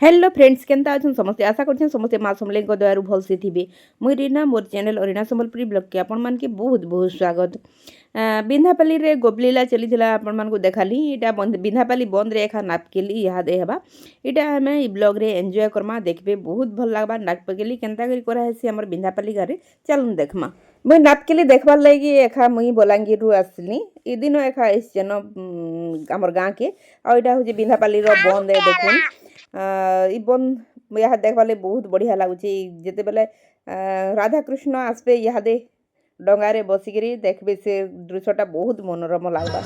Hello friends केनता अच्छन समस्ते आशा करछन समस्ते माँ समले दयारु भलसे थिबे मुई रीना मोर चैनल रीना संबलपुरी ब्लॉग के आपण मान के बहुत बहुत स्वागत। बिंधापाली रे गोबलीला चलीथिला आपण मान को देखाली इटा बिंधापाली बंद रे एखा नापकेली इहादे हेबा इटा हमें ई ब्लॉग रे एन्जॉय करमा देखबे बहुत भल लागबा नापकेली केनता करी करा हेसी हमर बिंधापाली गारे चलुन देखमा। मुई नापकेली देखबार लागी एखा मुई बलांगीर रु आसली ई दिन एखा एसचन हमर गाँ के आ इटा होजे बिंधापाली रो बंद है देखुन इ बंद यहाँ देखवाले बहुत बढ़िया लगुच जिते बेले राधाकृष्ण आसबे इहादे डंगारे बसिकी देखबे से दृश्यटा बहुत मनोरम लगवा।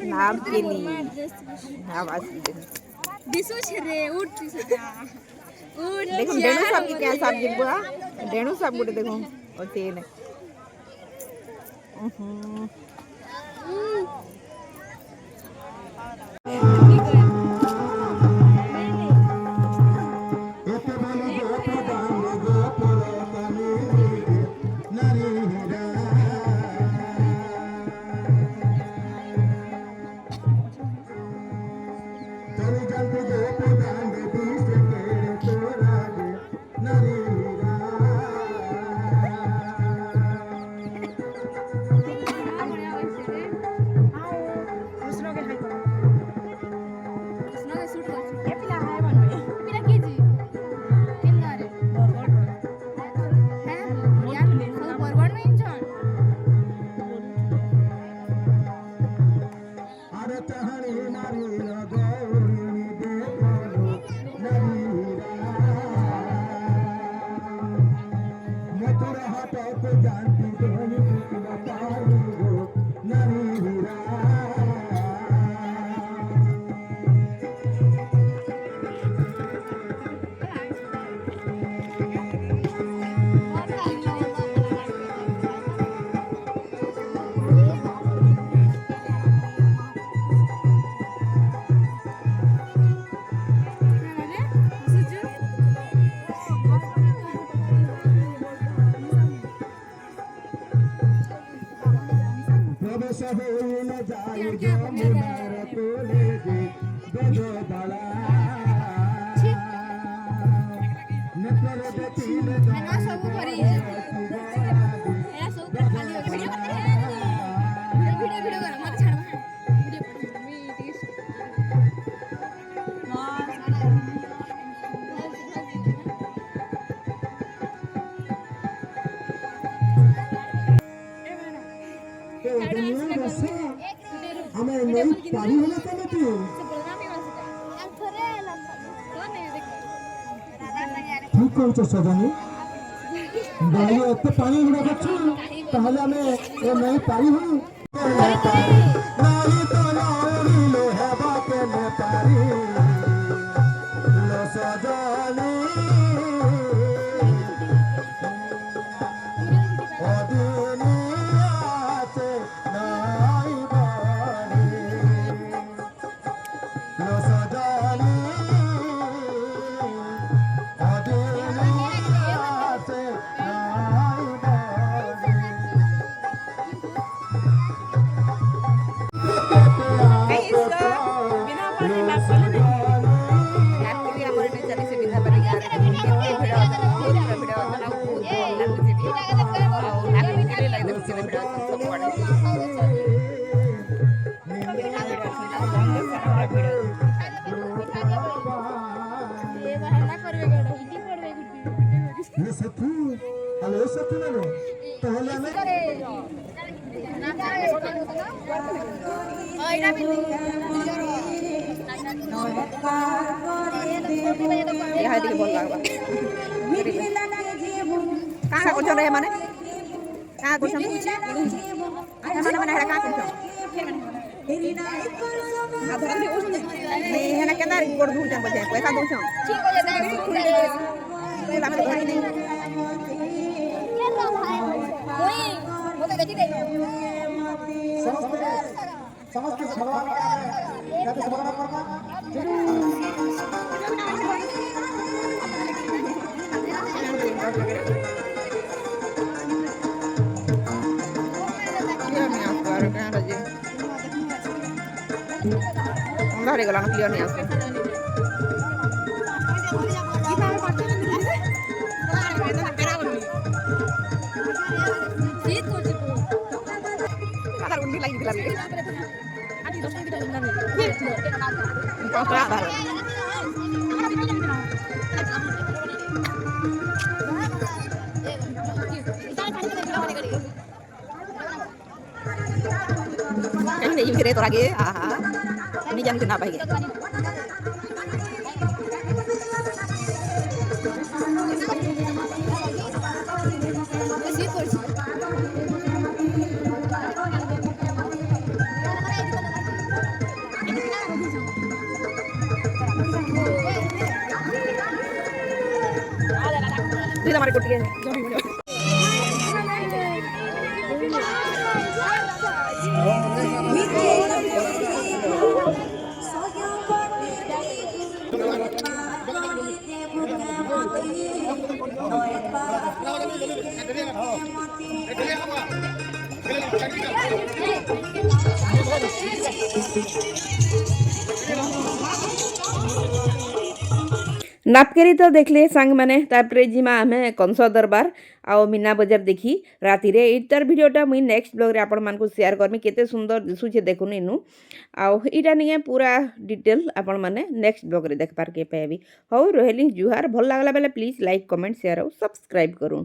नाम के लिए आवाज दिसो छरे उठ देखो डेणु साहब की क्या साहब जिबुआ डेणु साहब गुटे देखो ओते ने ठीक कौच सजनी गाड़ी एत पानी गुड़ा करछु ताहले हमें ए नहीं पारी हूं नहीं तो लाउरी लो हेबा के ने पारी लो सजनी ଦେଖୁଥିଲେ ଭିଡ଼ିଓ ସବୁଆଡ଼େ ଭିଡ଼ିଓ ये सेतु हेलो सेतु ना नो তাহলে আমি ଏହା ଟିକେ ଭଲ ଲାଗବା କାଁ କରୁଛ ରେ ମାନେ କାଁ କରୁଛ ମାନେ ମାନେ ହେଟା କାଁ କରୁଛ ହେନା କେନ୍ତା ଗୋଡ଼ ଧୁଉଛ ବୋଧେ ପଇସା ଦଉଛ ଆମେ ତ ଧରି ନେଇ समस्त समस्त भगवान या तो भगवान करना अंधारे गला क्लियर नहीं आसते ini yung direto lagi ini jam kenapa gitu Ini hamaरे कुटिया नापकेरी तो देखले सांग मैंने तापरे जिमा आमे कंस दरबार आओ मीना बजार देखी राति रे इतार वीडियोटा मुई नेक्स्ट ब्लॉग रे आपण मानकु शेयर करमी केते सुंदर दिसुचे देखुन इनु आओ इटा निए पूरा डिटेल आपण माने नेक्स्ट ब्लॉग रे देख पार के पाबी हो रहली जुहार भल लागला बेले प्लीज लाइक कमेंट शेयर और सब्सक्राइब करू।